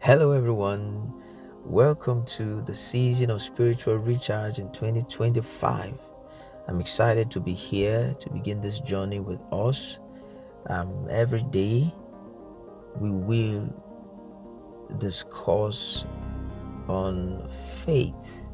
Hello, everyone. Welcome to the season of spiritual recharge in 2025. I'm excited to be here to begin this journey with us. Every day, we will discuss on faith.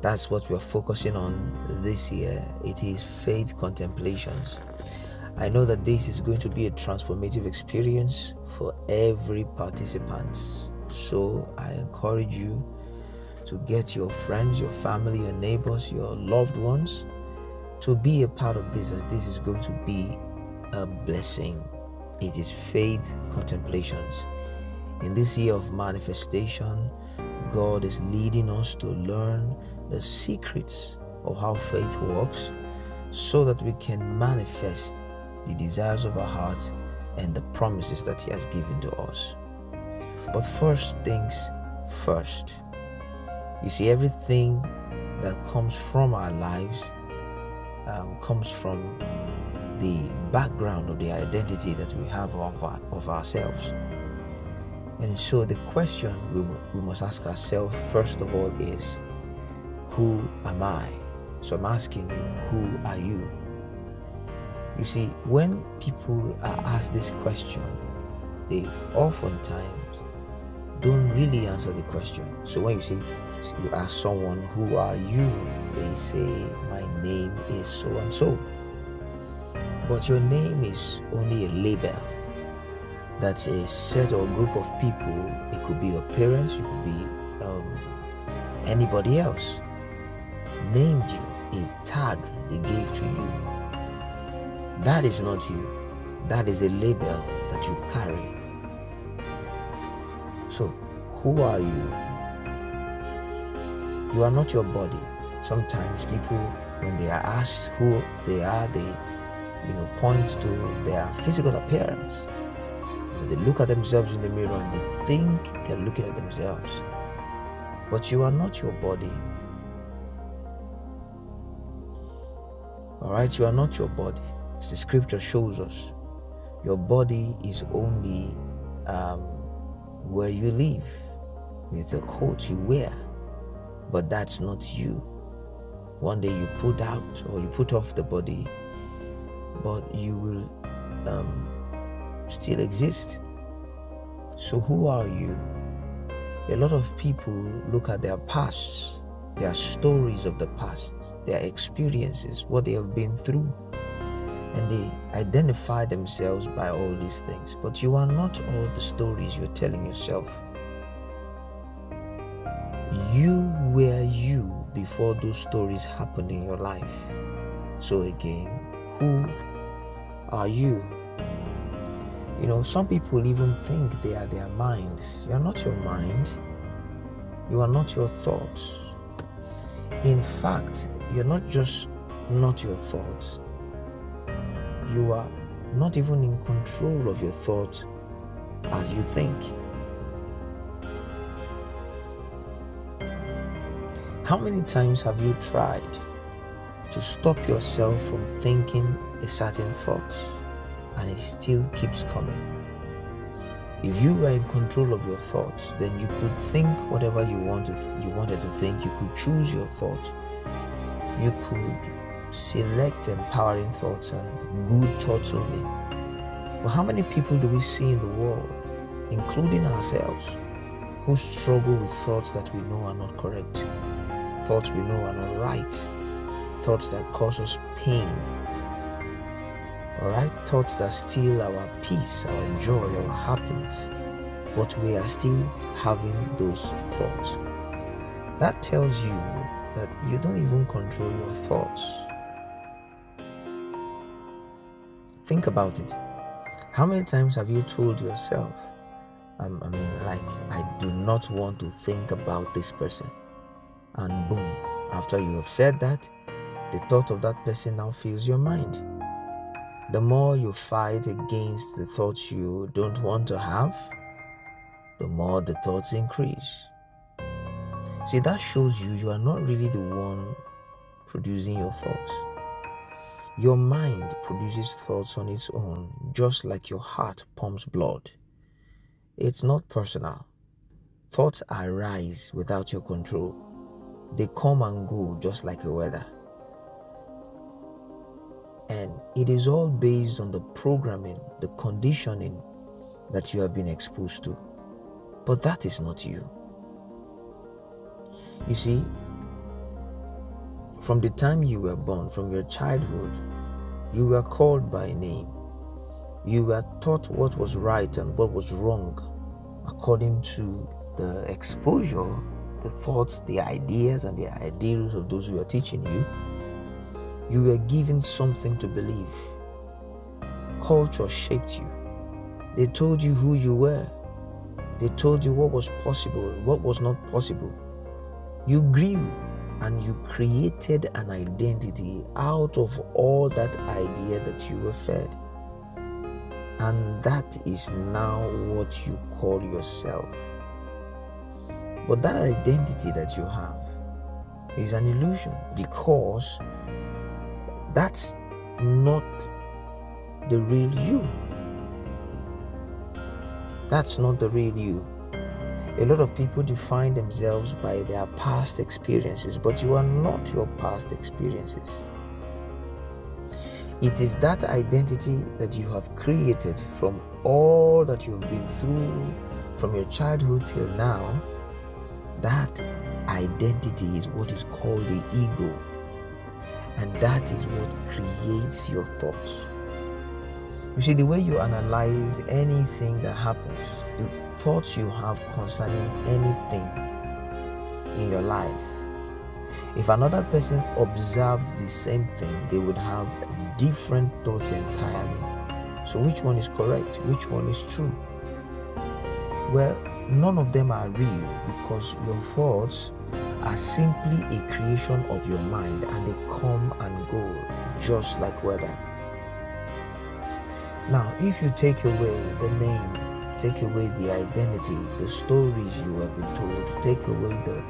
That's what we're focusing on this year. It is faith contemplations. I know that this is going to be a transformative experience for every participant. So I encourage you to get your friends, your family, your neighbors, your loved ones to be a part of this, as this is going to be a blessing. It is faith contemplations. In this year of manifestation, God is leading us to learn the secrets of how faith works so that we can manifest the desires of our hearts and the promises that He has given to us. But first things first. You see, everything that comes from our lives comes from the background of the identity that we have of ourselves. And so the question we must ask ourselves first of all is, who am I? So I'm asking you, who are you? You see, when people are asked this question, they oftentimes don't really answer the question. So when you ask someone, who are you? They say, my name is so and so. But your name is only a label. That's a set or group of people. It could be your parents, it could be anybody else. Named you, a tag they gave to you. That is not you. That is a label that you carry. So, who are you? You are not your body. Sometimes people, when they are asked who they are, they point to their physical appearance. They look at themselves in the mirror and they think they're looking at themselves. But you are not your body. Alright, you are not your body. As the scripture shows us, your body is only where you live. It's a coat you wear, but that's not you. One day you put out or you put off the body, but you will still exist. So who are you? A lot of people look at their past, their stories of the past, their experiences, what they have been through, and they identify themselves by all these things. But you are not all the stories you're telling yourself. You were you before those stories happened in your life. So again, who are you? Some people even think they are their minds. You are not your mind. You are not your thoughts. In fact, you're not just not your thoughts. You are not even in control of your thoughts as you think. How many times have you tried to stop yourself from thinking a certain thought and it still keeps coming? If you were in control of your thoughts, then you could think whatever you wanted to think. You could choose your thoughts. You could select empowering thoughts and good thoughts only. But how many people do we see in the world, including ourselves, who struggle with thoughts that we know are not correct, thoughts we know are not right, thoughts that cause us pain, alright, thoughts that steal our peace, our joy, our happiness, but we are still having those thoughts? That tells you that you don't even control your thoughts. Think about it. How many times have you told yourself, I do not want to think about this person? And boom, after you have said that, the thought of that person now fills your mind. The more you fight against the thoughts you don't want to have, the more the thoughts increase. See, that shows you are not really the one producing your thoughts. Your mind produces thoughts on its own, just like your heart pumps blood. It's not personal. Thoughts arise without your control. They come and go just like a weather. And it is all based on the programming, the conditioning that you have been exposed to. But that is not you. You see, from the time you were born, from your childhood, you were called by name. You were taught what was right and what was wrong according to the exposure, the thoughts, the ideas, and the ideals of those who are teaching you. You were given something to believe. Culture shaped you. They told you who you were. They told you what was possible, what was not possible. You grew and you created an identity out of all that idea that you were fed. And that is now what you call yourself. But that identity that you have is an illusion, because that's not the real you. That's not the real you. A lot of people define themselves by their past experiences, but you are not your past experiences. It is that identity that you have created from all that you've been through from your childhood till now. That identity is what is called the ego. And that is what creates your thoughts. You see, the way you analyze anything that happens, the thoughts you have concerning anything in your life, if another person observed the same thing, they would have different thoughts entirely. So which one is correct? Which one is true? Well, none of them are real, because your thoughts are simply a creation of your mind, and they come and go just like weather. Now, if you take away the name, take away the identity, the stories you have been told, take away the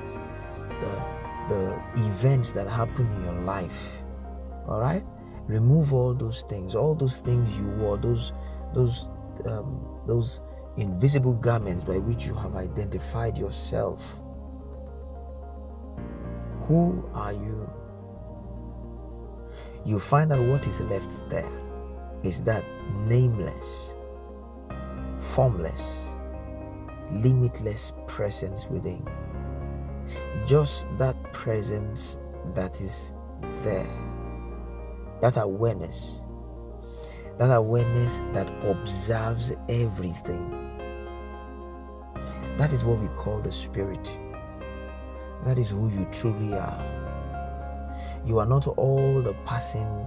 events that happen in your life, all right? Remove all those things you wore, those invisible garments by which you have identified yourself. Who are you? You find out what is left there is that nameless, formless, limitless presence within. Just that presence that is there. That awareness that observes everything. That is what we call the spirit. That is who you truly are. You are not all the passing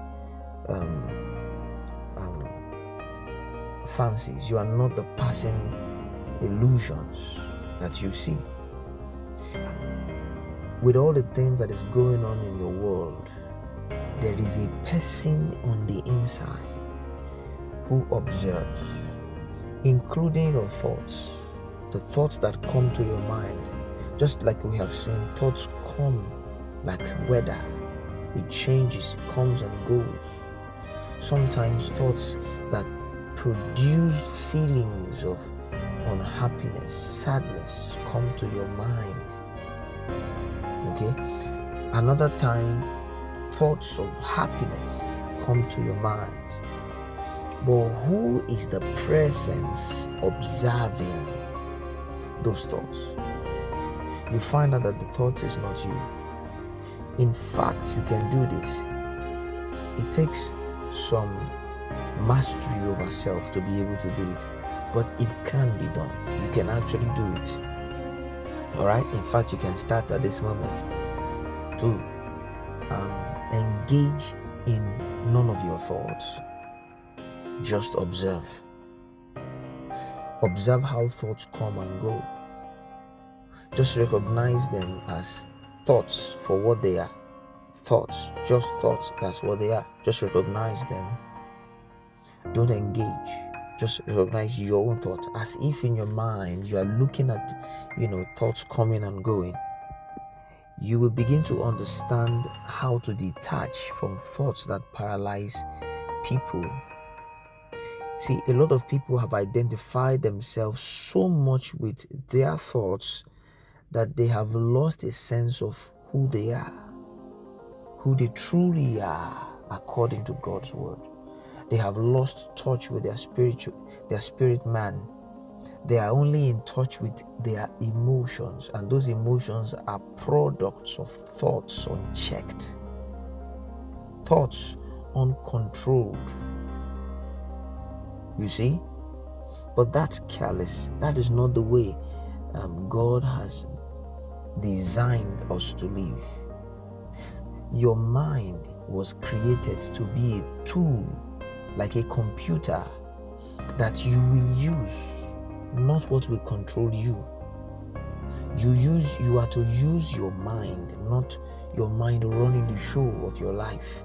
fancies. You are not the passing illusions that you see. With all the things that is going on in your world, there is a person on the inside who observes, including your thoughts, the thoughts that come to your mind. Just like we have seen, thoughts come like weather. It changes, comes and goes. Sometimes thoughts that produce feelings of unhappiness, sadness come to your mind. Okay? Another time, thoughts of happiness come to your mind. But who is the presence observing those thoughts? You find out that the thought is not you. In fact, you can do this. It takes some mastery over self to be able to do it, but it can be done. You can actually do it. All right? In fact, you can start at this moment to engage in none of your thoughts. Just observe. Observe how thoughts come and go. Just recognize them as thoughts for what they are. Thoughts, just thoughts, that's what they are. Just recognize them. Don't engage. Just recognize your own thoughts, as if in your mind you are looking at, thoughts coming and going. You will begin to understand how to detach from thoughts that paralyze people. See, a lot of people have identified themselves so much with their thoughts that they have lost a sense of who they are, who they truly are according to God's word. They have lost touch with their spirit man. They are only in touch with their emotions, and those emotions are products of thoughts unchecked, thoughts uncontrolled. You see? But that's careless. That is not the way God has designed us to live. Your mind was created to be a tool, like a computer, that you will use, not what will control you. You are to use your mind, not your mind running the show of your life.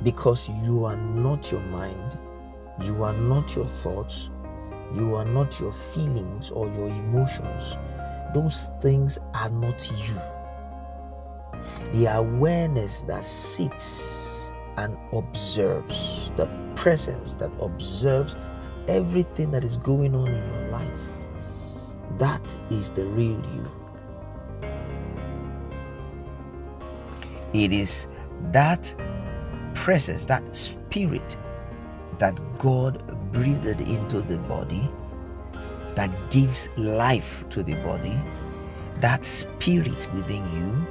Because you are not your mind, you are not your thoughts, you are not your feelings or your emotions. Those things are not you. The awareness that sits and observes, the presence that observes everything that is going on in your life, that is the real you. It is that presence, that spirit that God breathed into the body, that gives life to the body, that spirit within you,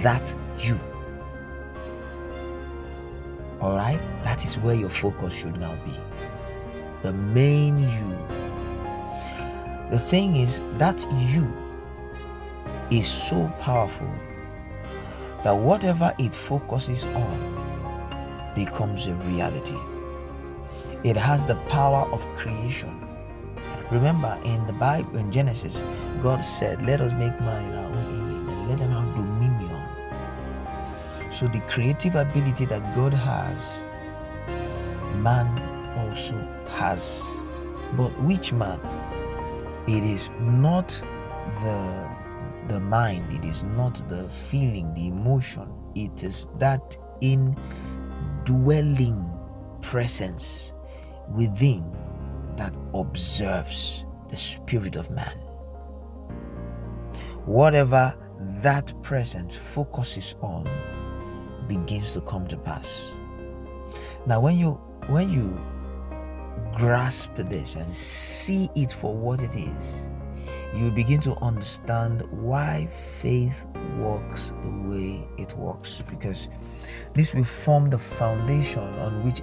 that you. All right? That is where your focus should now be. The main you. The thing is, that you is so powerful that whatever it focuses on becomes a reality. It has the power of creation. Remember, in the Bible, in Genesis, God said, let us make man in our own image and let them have dominion. So the creative ability that God has, man also has. But which man? It is not the mind, it is not the feeling, the emotion. It is that indwelling presence within that observes the spirit of man. Whatever that presence focuses on begins to come to pass. Now, when you grasp this and see it for what it is, you begin to understand why faith works the way it works, because this will form the foundation on which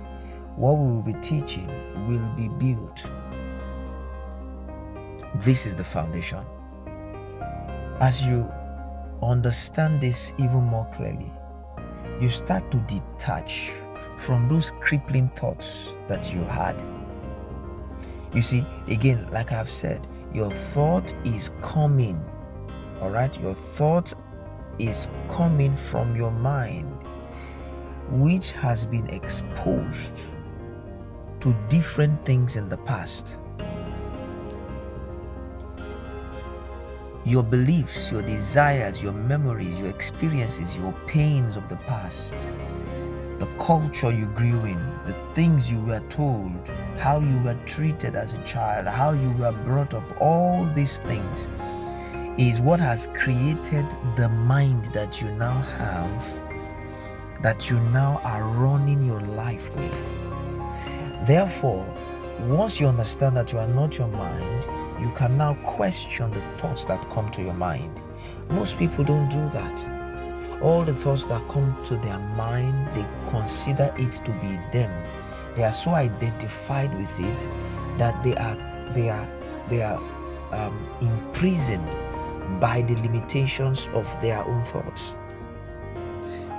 what we will be teaching will be built. This is the foundation. As you understand this even more clearly, you start to detach from those crippling thoughts that you had. You see, again, like I've said, your thought is coming, all right? Your thought is coming from your mind, which has been exposed to different things in the past. Your beliefs, your desires, your memories, your experiences, your pains of the past, the culture you grew in, the things you were told, how you were treated as a child, how you were brought up, all these things is what has created the mind that you now have, that you now are running your life with. Therefore, once you understand that you are not your mind, you can now question the thoughts that come to your mind. Most people don't do that. All the thoughts that come to their mind, they consider it to be them. They are so identified with it that they are imprisoned by the limitations of their own thoughts.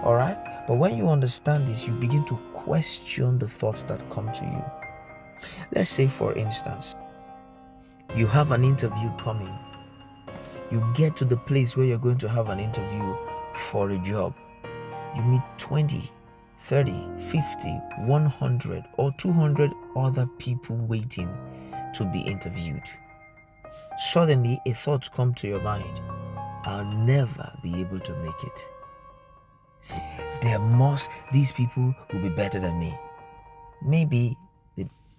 All right? But when you understand this, you begin to question the thoughts that come to you. Let's say, for instance, you have an interview coming. You get to the place where you're going to have an interview for a job. You meet 20, 30, 50, 100 or 200 other people waiting to be interviewed. Suddenly a thought comes to your mind: I'll never be able to make it. these people will be better than me. Maybe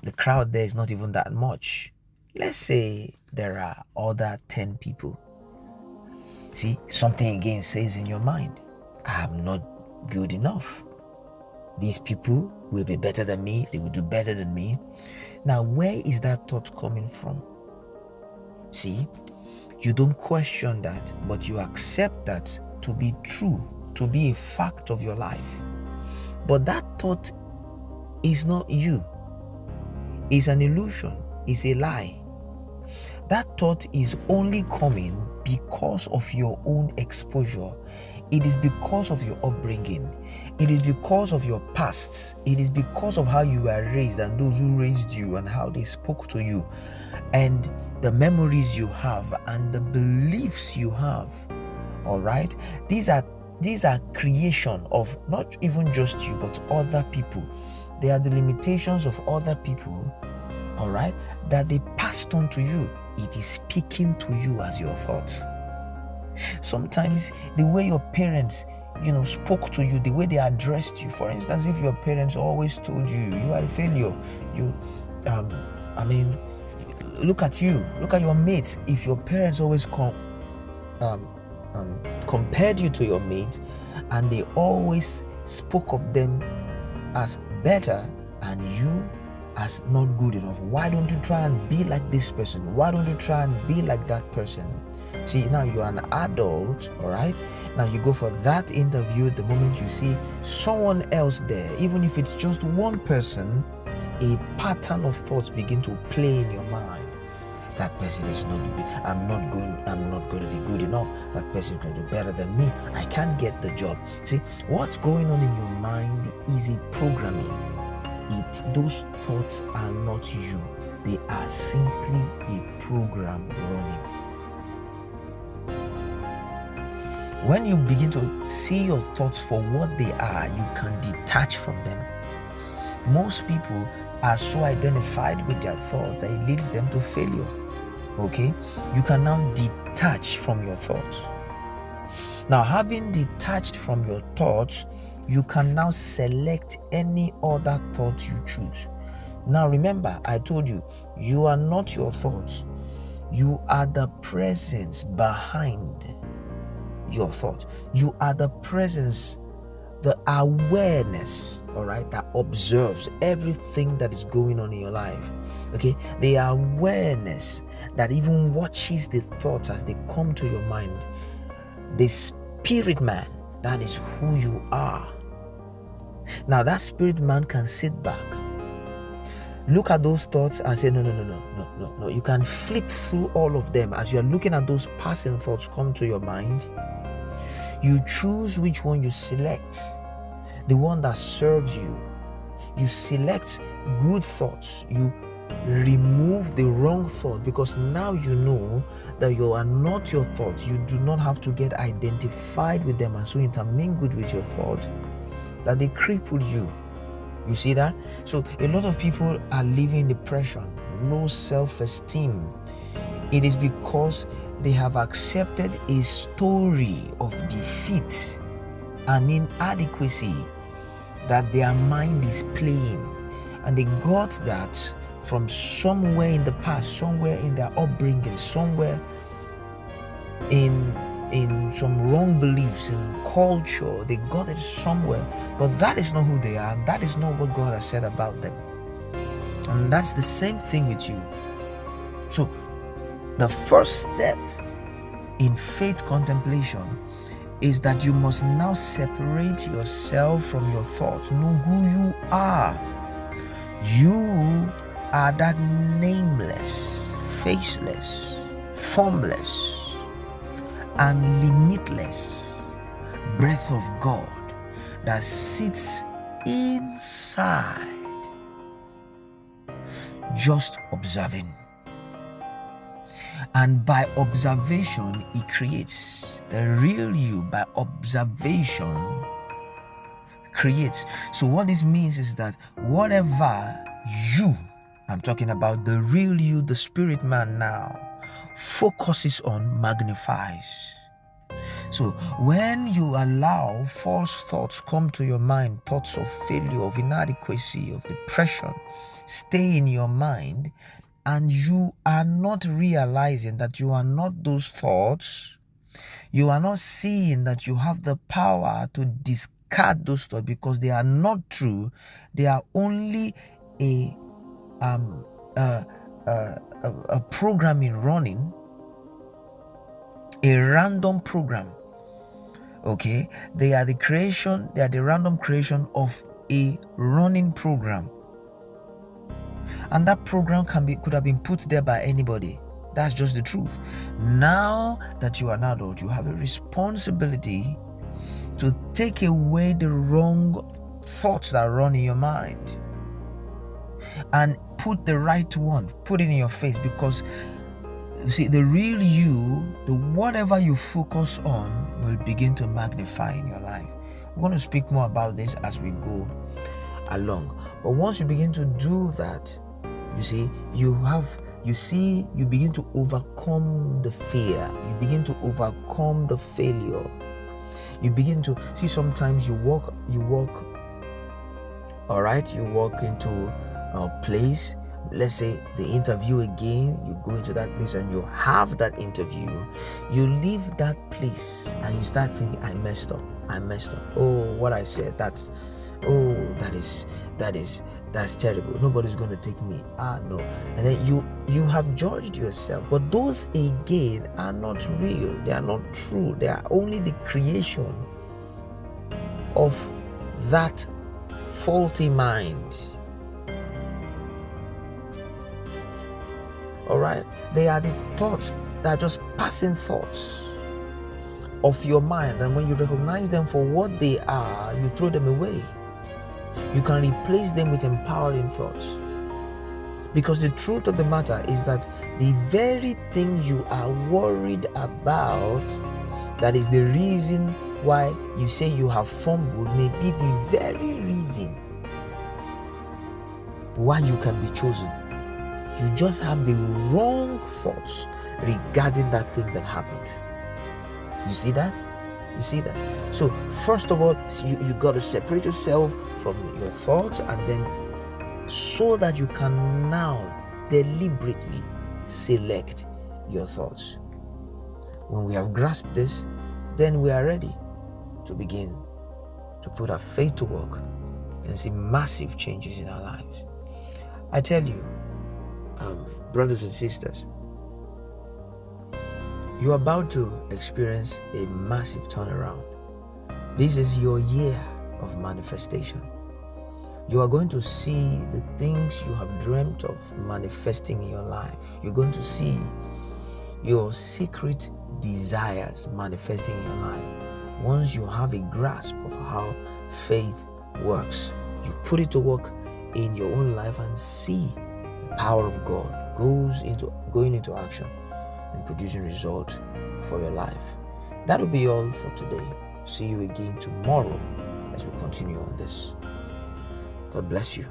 the crowd there is not even that much. Let's say there are other 10 people. See, something again says in your mind, I'm not good enough. These people will be better than me. They will do better than me. Now, where is that thought coming from? See, you don't question that, but you accept that to be true, to be a fact of your life. But that thought is not you. It's an illusion. It's a lie. That thought is only coming because of your own exposure. It is because of your upbringing. It is because of your past. It is because of how you were raised and those who raised you and how they spoke to you and the memories you have and the beliefs you have. All right? These are creation of not even just you, but other people. They are the limitations of other people, all right, that they passed on to you. It is speaking to you as your thoughts. Sometimes the way your parents, spoke to you, the way they addressed you. For instance, if your parents always told you, you are a failure, look at you, look at your mates. If your parents always compared you to your mates and they always spoke of them as better and you as not good enough, why don't you try and be like this person? Why don't you try and be like that person? See, now you're an adult, all right? Now you go for that interview. The moment you see someone else there, even if it's just one person, a pattern of thoughts begin to play in your mind. That person is not good. I'm not going to be good enough. That person is going to do better than me. I can't get the job. See, what's going on in your mind is a programming. Those thoughts are not you. They are simply a program running. When you begin to see your thoughts for what they are, you can detach from them. Most people are so identified with their thoughts that it leads them to failure. Okay? You can now detach from your thoughts. Now, having detached from your thoughts, you can now select any other thought you choose. Now, remember, I told you, you are not your thoughts. You are the presence behind your thought. You are the presence, the awareness, all right, that observes everything that is going on in your life. Okay, the awareness that even watches the thoughts as they come to your mind. The spirit man, that is who you are. Now that spirit man can sit back, look at those thoughts and say, no. You can flip through all of them. As you're looking at those passing thoughts come to your mind, you choose which one you select, the one that serves you. You select good thoughts. You remove the wrong thought, because now you know that you are not your thoughts. You do not have to get identified with them and so intermingled with your thoughts that they cripple you. You see that? So a lot of people are living depression, low self-esteem. It is because they have accepted a story of defeat and inadequacy that their mind is playing, and they got that from somewhere in the past, somewhere in their upbringing, somewhere in some wrong beliefs in culture. They got it somewhere, but that is not who they are. That is not what God has said about them. And that's the same thing with you. So the first step in faith contemplation is that you must now separate yourself from your thoughts. Know who you are. You are that nameless, faceless, formless, and limitless breath of God that sits inside, just observing. And by observation, He creates. The real you, by observation, creates. So what this means is that whatever you, I'm talking about the real you, the spirit man now, focuses on, magnifies. So when you allow false thoughts come to your mind, thoughts of failure, of inadequacy, of depression, stay in your mind, and you are not realizing that you are not those thoughts, you are not seeing that you have the power to discard those thoughts because they are not true. They are only a programming running, a random program. Okay, they are the random creation of a running program, and that program could have been put there by anybody. That's just the truth. Now that you are an adult, you have a responsibility to take away the wrong thoughts that run in your mind and put the right one, put it in your face, because you see, the real you, the whatever you focus on will begin to magnify in your life. We're going to speak more about this as we go along. But once you begin to do that, you see, you begin to overcome the fear. You begin to overcome the failure. You begin to see, sometimes you walk, all right, you walk into a place, let's say the interview again, you go into that place and you have that interview, you leave that place and you start thinking, I messed up. Oh, what I said, that's terrible. Nobody's going to take me. No. And then you have judged yourself. But those again are not real. They are not true. They are only the creation of that faulty mind. All right, they are the thoughts that are just passing thoughts of your mind, and when you recognize them for what they are, you throw them away. You can replace them with empowering thoughts, because the truth of the matter is that the very thing you are worried about, that is the reason why you say you have fumbled, may be the very reason why you can be chosen. You just have the wrong thoughts regarding that thing that happened. You see that? So first of all, you got to separate yourself from your thoughts, and then so that you can now deliberately select your thoughts. When we have grasped this, then we are ready to begin to put our faith to work and see massive changes in our lives. I tell you, brothers and sisters, you're about to experience a massive turnaround. This is your year of manifestation. You are going to see the things you have dreamt of manifesting in your life. You're going to see your secret desires manifesting in your life. Once you have a grasp of how faith works, you put it to work in your own life and see the power of God going into action and producing results for your life. That will be all for today. See you again tomorrow as we continue on this. God bless you.